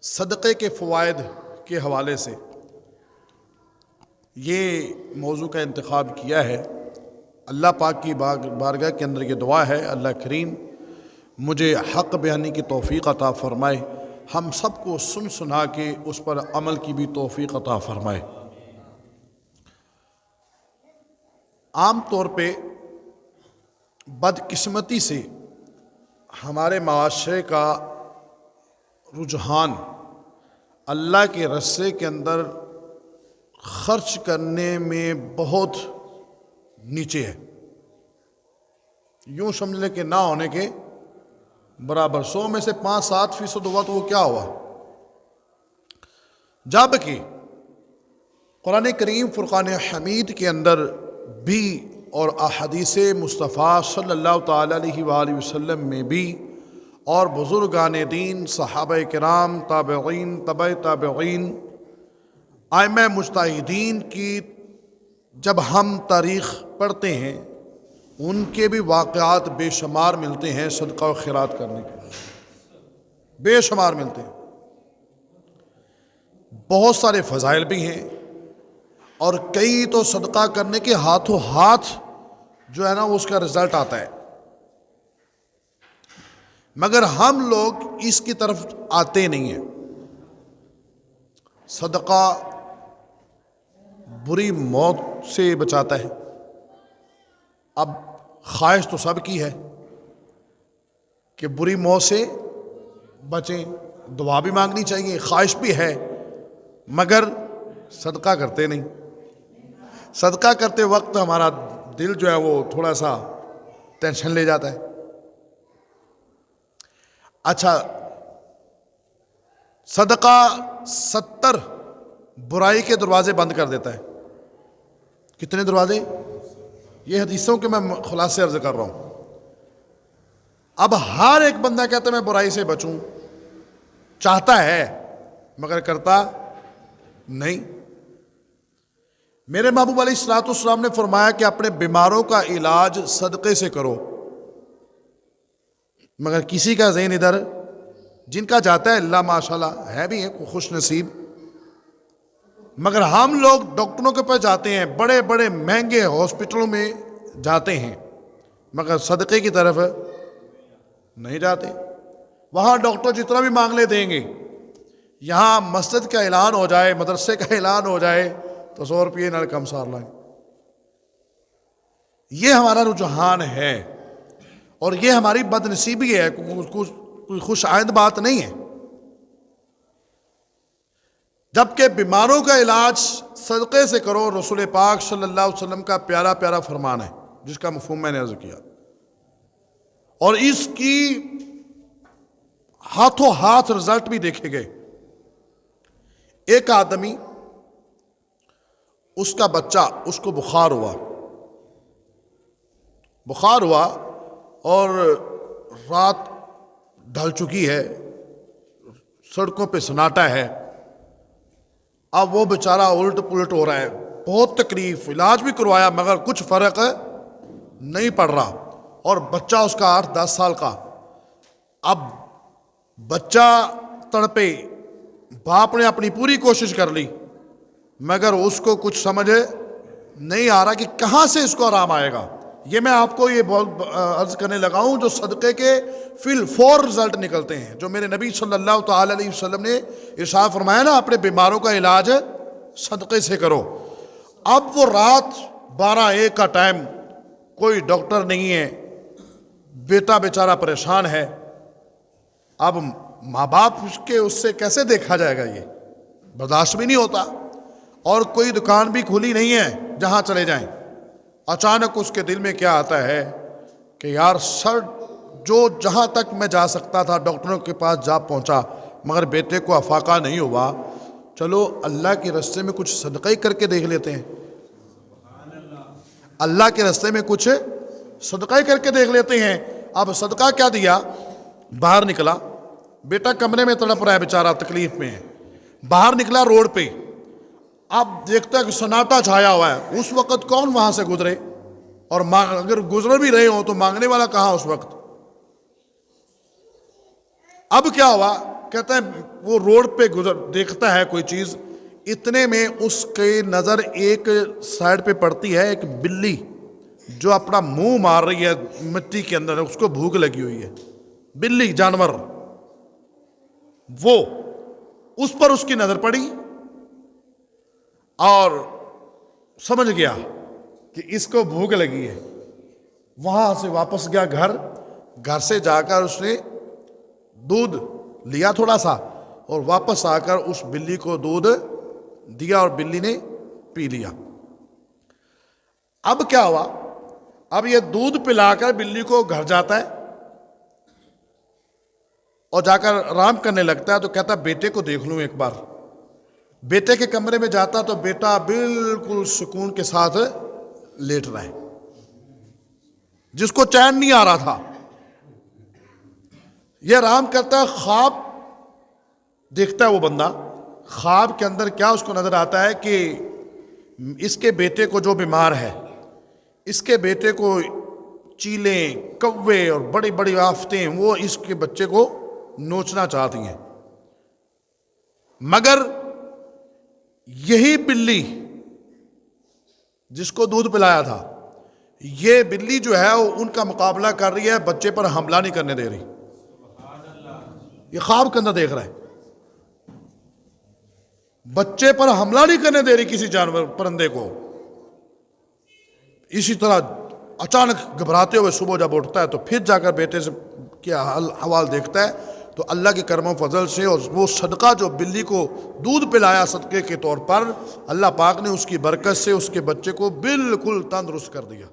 صدقے کے فوائد کے حوالے سے یہ موضوع کا انتخاب کیا ہے۔ اللہ پاک کی بارگاہ کے اندر یہ دعا ہے، اللہ کریم مجھے حق بیانی کی توفیق عطا فرمائے، ہم سب کو سن سنا کے اس پر عمل کی بھی توفیق عطا فرمائے۔ عام طور پہ بدقسمتی سے ہمارے معاشرے کا رجحان اللہ کے رستے کے اندر خرچ کرنے میں بہت نیچے ہے، یوں سمجھ لیں کہ نہ ہونے کے برابر۔ 100 میں سے 5-7% ہوا تو وہ کیا ہوا؟ جبکہ قرآن کریم فرقان حمید کے اندر بھی اور احادیث مصطفیٰ صلی اللہ تعالیٰ علیہ وآلہ وسلم میں بھی اور بزرگان دین، صحابہ کرام، تابعین، تبع تابعین، ائمہ مجتہدین کی جب ہم تاریخ پڑھتے ہیں ان کے بھی واقعات بے شمار ملتے ہیں صدقہ و خیرات کرنے کے، بے شمار ملتے ہیں۔ بہت سارے فضائل بھی ہیں اور کئی تو صدقہ کرنے کے ہاتھوں ہاتھ جو ہے نا اس کا رزلٹ آتا ہے، مگر ہم لوگ اس کی طرف آتے نہیں ہیں۔ صدقہ بری موت سے بچاتا ہے۔ اب خواہش تو سب کی ہے کہ بری موت سے بچیں، دعا بھی مانگنی چاہیے، خواہش بھی ہے، مگر صدقہ کرتے نہیں۔ صدقہ کرتے وقت ہمارا دل جو ہے وہ تھوڑا سا ٹینشن لے جاتا ہے۔ اچھا، صدقہ 70 برائی کے دروازے بند کر دیتا ہے۔ کتنے دروازے؟ یہ حدیثوں کے میں خلاصے عرض کر رہا ہوں۔ اب ہر ایک بندہ کہتا ہے میں برائی سے بچوں، چاہتا ہے مگر کرتا نہیں۔ میرے محبوب علیہ الصلوۃ والسلام نے فرمایا کہ اپنے بیماروں کا علاج صدقے سے کرو، مگر کسی کا ذہن ادھر، جن کا جاتا ہے اللہ ماشاءاللہ ہے بھی ہے خوش نصیب، مگر ہم لوگ ڈاکٹروں کے پاس جاتے ہیں، بڑے بڑے مہنگے ہاسپٹلوں میں جاتے ہیں، مگر صدقے کی طرف نہیں جاتے۔ وہاں ڈاکٹر جتنا بھی مانگ لے دیں گے، یہاں مسجد کا اعلان ہو جائے، مدرسے کا اعلان ہو جائے تو 100 روپئے نہ کم سار لائیں۔ یہ ہمارا رجحان ہے اور یہ ہماری بد نصیبی ہے، کوئی خوش آئند بات نہیں ہے۔ جبکہ بیماروں کا علاج صدقے سے کرو، رسول پاک صلی اللہ علیہ وسلم کا پیارا پیارا فرمان ہے، جس کا مفہوم میں نے عرض کیا، اور اس کی ہاتھوں ہاتھ رزلٹ بھی دیکھے گئے۔ ایک آدمی، اس کا بچہ، اس کو بخار ہوا اور رات ڈھل چکی ہے، سڑکوں پہ سناٹا ہے، اب وہ بیچارہ الٹ پلٹ ہو رہا ہے، بہت تکلیف، علاج بھی کروایا مگر کچھ فرق نہیں پڑ رہا، اور بچہ اس کا 8-10 سال کا۔ اب بچہ تڑپے، باپ نے اپنی پوری کوشش کر لی مگر اس کو کچھ سمجھ نہیں آ رہا کہ کہاں سے اس کو آرام آئے گا۔ یہ میں آپ کو یہ بہت عرض کرنے لگا ہوں جو صدقے کے فی الفور رزلٹ نکلتے ہیں، جو میرے نبی صلی اللہ تعالی علیہ وسلم نے ارشاد فرمایا نا، اپنے بیماروں کا علاج صدقے سے کرو۔ اب وہ رات 12-1 کا ٹائم، کوئی ڈاکٹر نہیں ہے، بیٹا بیچارہ پریشان ہے، اب ماں باپ اس سے کیسے دیکھا جائے گا، یہ برداشت بھی نہیں ہوتا، اور کوئی دکان بھی کھلی نہیں ہے جہاں چلے جائیں۔ اچانک اس کے دل میں کیا آتا ہے کہ یار سر، جہاں تک میں جا سکتا تھا ڈاکٹروں کے پاس جا پہنچا، مگر بیٹے کو افاقہ نہیں ہوا، چلو اللہ کے راستے میں کچھ صدقہ ہی کر کے دیکھ لیتے ہیں، اللہ کے راستے میں کچھ صدقہ ہی کر کے دیکھ لیتے ہیں۔ اب صدقہ کیا دیا، باہر نکلا، بیٹا کمرے میں تڑپ رہا ہے بیچارہ، تکلیف میں ہے، باہر نکلا روڈ پہ، اب دیکھتا ہے کہ سناٹا چھایا ہوا ہے، اس وقت کون وہاں سے گزرے، اور اگر گزر بھی رہے ہوں تو مانگنے والا کہاں اس وقت۔ اب کیا ہوا کہتا ہے وہ روڈ پہ دیکھتا ہے کوئی چیز، اتنے میں اس کے نظر ایک سائڈ پہ پڑتی ہے ایک بلی جو اپنا منہ مار رہی ہے مٹی کے اندر، اس کو بھوک لگی ہوئی ہے، بلی جانور، وہ اس پر اس کی نظر پڑی اور سمجھ گیا کہ اس کو بھوک لگی ہے۔ وہاں سے واپس گیا گھر سے جا کر اس نے دودھ لیا تھوڑا سا اور واپس آ کر اس بلی کو دودھ دیا اور بلی نے پی لیا۔ اب کیا ہوا؟ اب یہ دودھ پلا کر بلی کو گھر جاتا ہے اور جا کر آرام کرنے لگتا ہے، تو کہتا ہے بیٹے کو دیکھ لوں ایک بار۔ بیٹے کے کمرے میں جاتا تو بیٹا بالکل سکون کے ساتھ لیٹ رہا ہے، جس کو چین نہیں آ رہا تھا۔ یہ آرام کرتا ہے، خواب دیکھتا ہے وہ بندہ، خواب کے اندر کیا اس کو نظر آتا ہے کہ اس کے بیٹے کو جو بیمار ہے، اس کے بیٹے کو چیلیں، کوے اور بڑی بڑی آفتیں وہ اس کے بچے کو نوچنا چاہتی ہیں، مگر یہی بلی جس کو دودھ پلایا تھا، یہ بلی جو ہے وہ ان کا مقابلہ کر رہی ہے، بچے پر حملہ نہیں کرنے دے رہی۔ یہ خواب کے اندر دیکھ رہا ہے، بچے پر حملہ نہیں کرنے دے رہی کسی جانور پرندے کو۔ اسی طرح اچانک گھبراتے ہوئے صبح جب اٹھتا ہے تو پھر جا کر بیٹے سے کیا حوال دیکھتا ہے، تو اللہ کے کرم و فضل سے اور وہ صدقہ جو بلی کو دودھ پلایا صدقے کے طور پر، اللہ پاک نے اس کی برکت سے اس کے بچے کو بالکل تندرست کر دیا۔